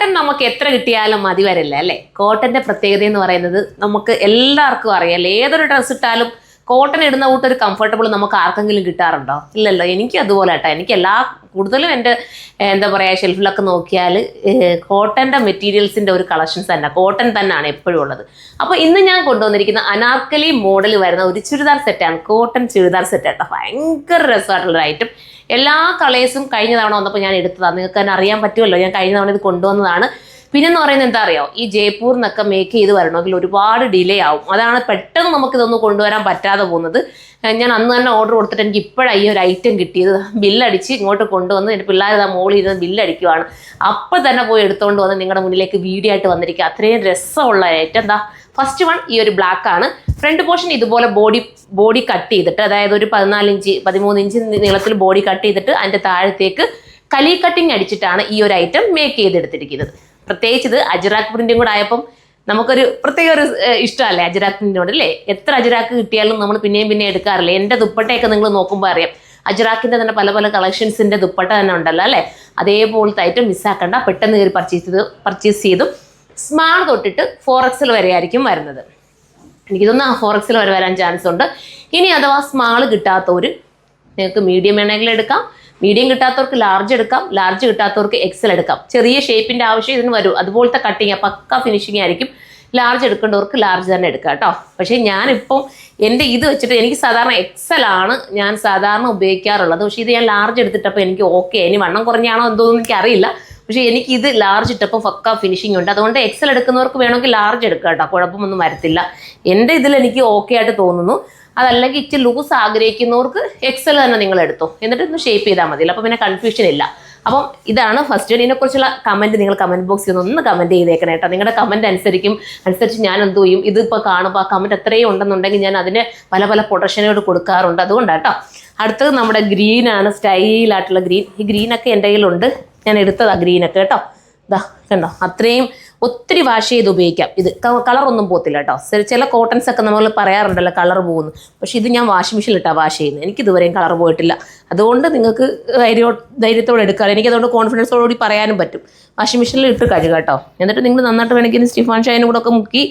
Cotton നമുക്ക് എത്ര കിട്ടിയാലും മതി വരില്ല അല്ലേ? കോട്ടന്റെ പ്രത്യേകത എന്ന് പറയുന്നത് നമുക്ക് എല്ലാവർക്കും അറിയാം. ഏതൊരു ഡ്രസ്സ് ഇട്ടാലും കോട്ടൺ ഇടുന്ന കൂട്ടൊരു കംഫർട്ടബിൾ നമുക്ക് ആർക്കെങ്കിലും കിട്ടാറുണ്ടോ? ഇല്ലല്ലോ. എനിക്ക് അതുപോലെ കേട്ടോ. എനിക്ക് കൂടുതലും എൻ്റെ എന്താ പറയുക ഷെൽഫിലൊക്കെ നോക്കിയാൽ കോട്ടൻ്റെ മെറ്റീരിയൽസിൻ്റെ ഒരു കളക്ഷൻസ് തന്നെ, കോട്ടൺ തന്നെയാണ് എപ്പോഴും ഉള്ളത്. അപ്പോൾ ഇന്ന് ഞാൻ കൊണ്ടുവന്നിരിക്കുന്ന അനാർക്കലി മോഡൽ വരുന്ന ഒരു ചുരിദാർ സെറ്റാണ്. കോട്ടൺ ചുരിദാർ സെറ്റ് കേട്ടോ. ഭയങ്കര രസമായിട്ടുള്ളൊരു ഐറ്റം. എല്ലാ കളേഴ്സും കഴിഞ്ഞ തവണ വന്നപ്പോൾ ഞാൻ എടുത്തതാണ്. നിങ്ങൾക്ക് തന്നെ അറിയാൻ പറ്റുമല്ലോ, ഞാൻ കഴിഞ്ഞ തവണ ഇത് കൊണ്ടുവന്നതാണ്. പിന്നെന്ന് പറയുന്നത് എന്താ അറിയോ, ഈ ജയ്പൂരിൽ മേക്ക് ചെയ്ത് വരണമെങ്കിൽ ഒരുപാട് ഡിലേ ആവും. അതാണ് പെട്ടെന്ന് നമുക്കിതൊന്നും കൊണ്ടുവരാൻ പറ്റാതെ പോകുന്നത്. ഞാൻ അന്ന് തന്നെ ഓർഡർ കൊടുത്തിട്ട് എനിക്ക് ഇപ്പോഴാണ് ഈ ഒരു ഐറ്റം കിട്ടിയത്. ബില്ലടിച്ച് ഇങ്ങോട്ട് കൊണ്ടുവന്ന് എൻ്റെ പിള്ളേർ മോളിൽ ഇരുന്ന് ബില്ലടിക്കുവാണ്. അപ്പം തന്നെ പോയി എടുത്തുകൊണ്ട് വന്ന് നിങ്ങളുടെ മുന്നിലേക്ക് വീഡിയോ ആയിട്ട് വന്നിരിക്കുക. അത്രയും രസമുള്ള ഐറ്റം. എന്താ ഫസ്റ്റ് വൺ ഈ ഒരു ബ്ലാക്ക് ആണ്. ഫ്രണ്ട് പോർഷൻ ഇതുപോലെ ബോഡി കട്ട് ചെയ്തിട്ട്, അതായത് ഒരു 14 ഇഞ്ച് 13 ഇഞ്ച് നീളത്തിൽ ബോഡി കട്ട് ചെയ്തിട്ട് അതിൻ്റെ താഴത്തേക്ക് കലി കട്ടിങ് അടിച്ചിട്ടാണ് ഈ ഒരു ഐറ്റം മേക്ക് ചെയ്തെടുത്തിരിക്കുന്നത്. പ്രത്യേകിച്ച് ഇത് അജ്രാക്ക് പ്രിന്റും കൂടെ ആയപ്പം നമുക്കൊരു പ്രത്യേക ഒരു ഇഷ്ടമല്ലേ അജ്രാക്ക് പ്രിന്റിനോട് അല്ലേ? എത്ര അജ്രാക്ക് കിട്ടിയാലും നമ്മൾ പിന്നെയും എടുക്കാറില്ലേ? എൻ്റെ ദുപ്പട്ടയൊക്കെ നിങ്ങൾ നോക്കുമ്പോൾ അറിയാം, അജ്രാക്കിൻ്റെ തന്നെ പല പല കളക്ഷൻസിൻ്റെ ദുപ്പട്ട തന്നെ ഉണ്ടല്ലോ അല്ലേ? അതേപോലത്തെ ഐറ്റം മിസ്സാക്കണ്ട, പെട്ടെന്ന് കയറി പർച്ചേസ് ചെയ്തു. സ്മാൾ തൊട്ടിട്ട് 4XL വരെ ആയിരിക്കും വരുന്നത്. എനിക്കിതൊന്ന് 4XL വരെ വരാൻ ചാൻസ് ഉണ്ട്. ഇനി അഥവാ സ്മാൾ കിട്ടാത്തവർ നിങ്ങൾക്ക് മീഡിയം വേണമെങ്കിൽ എടുക്കാം, മീഡിയം കിട്ടാത്തവർക്ക് ലാർജ് എടുക്കാം, ലാർജ് കിട്ടാത്തവർക്ക് XL എടുക്കാം. ചെറിയ ഷേപ്പിൻ്റെ ആവശ്യം ഇതിന് വരും. അതുപോലത്തെ കട്ടിങ് പക്ക ഫിനിഷിങ് ആയിരിക്കും. ലാർജ് എടുക്കേണ്ടവർക്ക് ലാർജ് തന്നെ എടുക്കാം കേട്ടോ. പക്ഷേ ഞാനിപ്പം എൻ്റെ ഇത് വെച്ചിട്ട് എനിക്ക് സാധാരണ XL ആണ് ഞാൻ സാധാരണ ഉപയോഗിക്കാറുള്ളത്. പക്ഷേ ഇത് ഞാൻ ലാർജ് എടുത്തിട്ടപ്പോൾ എനിക്ക് ഓക്കെ. ഇനി വണ്ണം കുറഞ്ഞാണോ എന്തോന്നും എനിക്കറിയില്ല. പക്ഷേ എനിക്ക് ഇത് ലാർജ് ഇട്ടപ്പോൾ പക്ക ഫിനിഷിംഗ് ഉണ്ട്. അതുകൊണ്ട് XL എടുക്കുന്നവർക്ക് വേണമെങ്കിൽ ലാർജ് എടുക്കാം കേട്ടോ, കുഴപ്പമൊന്നും വരത്തില്ല. എൻ്റെ ഇതിൽ എനിക്ക് ഓക്കെ ആയിട്ട് തോന്നുന്നു. അതല്ലെങ്കിൽ ഇച്ചിരി ലൂസ് ആഗ്രഹിക്കുന്നവർക്ക് XL തന്നെ നിങ്ങൾ എടുത്തോ, എന്നിട്ട് ഒന്ന് ഷേപ്പ് ചെയ്താൽ മതി. അപ്പോൾ പിന്നെ കൺഫ്യൂഷൻ ഇല്ല. അപ്പം ഇതാണ് ഫസ്റ്റ്. ഇതിനെക്കുറിച്ചുള്ള കമൻറ്റ് നിങ്ങൾ കമൻറ്റ് ബോക്സിൽ ഒന്ന് കമൻറ്റ് ചെയ്തേക്കണം കേട്ടോ. നിങ്ങളുടെ കമൻറ്റ് അനുസരിച്ച് ഞാൻ എന്ത് ചെയ്യും, ഇതിപ്പോൾ കാണുമ്പോൾ ആ കമൻറ്റ് എത്രയും ഉണ്ടെന്നുണ്ടെങ്കിൽ ഞാൻ അതിന് പല പല പ്രൊട്ടക്ഷനുകൾ കൊടുക്കാറുണ്ട്. അതുകൊണ്ടാണ് കേട്ടോ. അടുത്തത് നമ്മുടെ ഗ്രീനാണ്, സ്റ്റൈലായിട്ടുള്ള ഗ്രീൻ. ഈ ഗ്രീനൊക്കെ എൻ്റെ കയ്യിലുണ്ട്, ഞാൻ എടുത്തതാണ് ഗ്രീനൊക്കെ കേട്ടോ. ഇതാ കണ്ടോ, അത്രയും ഒത്തിരി വാഷ് ചെയ്ത് ഉപയോഗിക്കാം. ഇത് കളറൊന്നും പോകത്തില്ല കേട്ടോ. ചില കോട്ടൺസ് ഒക്കെ നമ്മൾ പറയാറുണ്ടല്ലോ കളർ പോകുന്നു, പക്ഷേ ഇത് ഞാൻ വാഷിംഗ് മെഷീനിലിട്ടാണ് വാഷ് ചെയ്യുന്നത്. എനിക്കിതുവരെയും കളർ പോയിട്ടില്ല. അതുകൊണ്ട് നിങ്ങൾക്ക് ധൈര്യത്തോടെ എടുക്കാം. എനിക്കതുകൊണ്ട് കോൺഫിഡൻസോടുകൂടി പറയാനും പറ്റും. വാഷിംഗ് മെഷീനിൽ ഇട്ട് കഴുകുക കേട്ടോ. എന്നിട്ട് നിങ്ങൾ നന്നായിട്ട് വേണമെങ്കിൽ സ്റ്റിഫാൻ ഷൈനും കൂടെ ഒക്കെ മുക്കി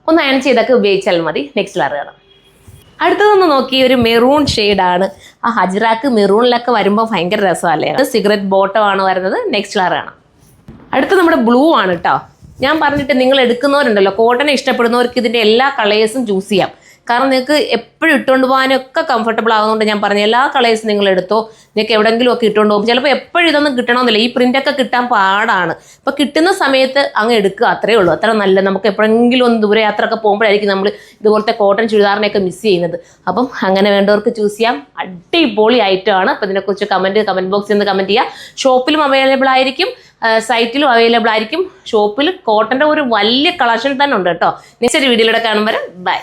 ഒന്ന് അയൺ ചെയ്തൊക്കെ ഉപയോഗിച്ചാൽ മതി. നെക്സ്റ്റ് കളർ കാണാം. അടുത്തതൊന്ന് നോക്കി, ഒരു മെറൂൺ ഷെയ്ഡാണ്. ആ അജ്രാക്ക് മെറൂണിലൊക്കെ വരുമ്പോൾ ഭയങ്കര രസമല്ലേ? അത് സിഗരറ്റ് ബോട്ടം ആണ് വരുന്നത്. നെക്സ്റ്റ് കളർ കാണാം. അടുത്ത നമ്മുടെ ബ്ലൂ ആണ് കേട്ടോ. ഞാൻ പറഞ്ഞിട്ട് നിങ്ങൾ എടുക്കുന്നവരുണ്ടല്ലോ, കോട്ടനെ ഇഷ്ടപ്പെടുന്നവർക്ക് ഇതിൻ്റെ എല്ലാ കളേഴ്സും ചൂസ് ചെയ്യാം. കാരണം നിങ്ങൾക്ക് എപ്പോഴും ഇട്ടുകൊണ്ട് പോകാനൊക്കെ കംഫർട്ടബിൾ ആകുന്നതുകൊണ്ട് ഞാൻ പറഞ്ഞ എല്ലാ കളേഴ്സും നിങ്ങൾ എടുത്തോ. നിങ്ങൾക്ക് എവിടെയെങ്കിലും ഒക്കെ ഇട്ടുകൊണ്ട് പോകും. ചിലപ്പോൾ എപ്പോഴും ഇതൊന്നും കിട്ടണമെന്നില്ല, ഈ പ്രിൻ്റൊക്കെ കിട്ടാൻ പാടാണ്. അപ്പോൾ കിട്ടുന്ന സമയത്ത് അങ്ങ് എടുക്കുക, അത്രേ ഉള്ളൂ. അത്ര നല്ല നമുക്ക് എപ്പോഴെങ്കിലും ഒന്ന് ദൂരെ യാത്രയൊക്കെ പോകുമ്പോഴായിരിക്കും നമ്മൾ ഇതുപോലത്തെ കോട്ടൺ ചുരിദാറിനെയൊക്കെ മിസ് ചെയ്യുന്നത്. അപ്പം അങ്ങനെ വേണ്ടവർക്ക് ചൂസ് ചെയ്യാം. അടിപൊളി ഐറ്റമാണ്. അപ്പോൾ ഇതിനെക്കുറിച്ച് കമൻറ്റ് ബോക്സിൽ നിന്ന് കമൻറ്റ് ചെയ്യുക. ഷോപ്പിലും അവൈലബിൾ ആയിരിക്കും, സൈറ്റിലും അവൈലബിൾ ആയിരിക്കും. ഷോപ്പിൽ കോട്ടൻ്റെ ഒരു വലിയ കളക്ഷൻ തന്നെ ഉണ്ട് കേട്ടോ. നെക്സ്റ്റ് വീഡിയോയിലൂടെ കാണുമ്പോൾ ബൈ.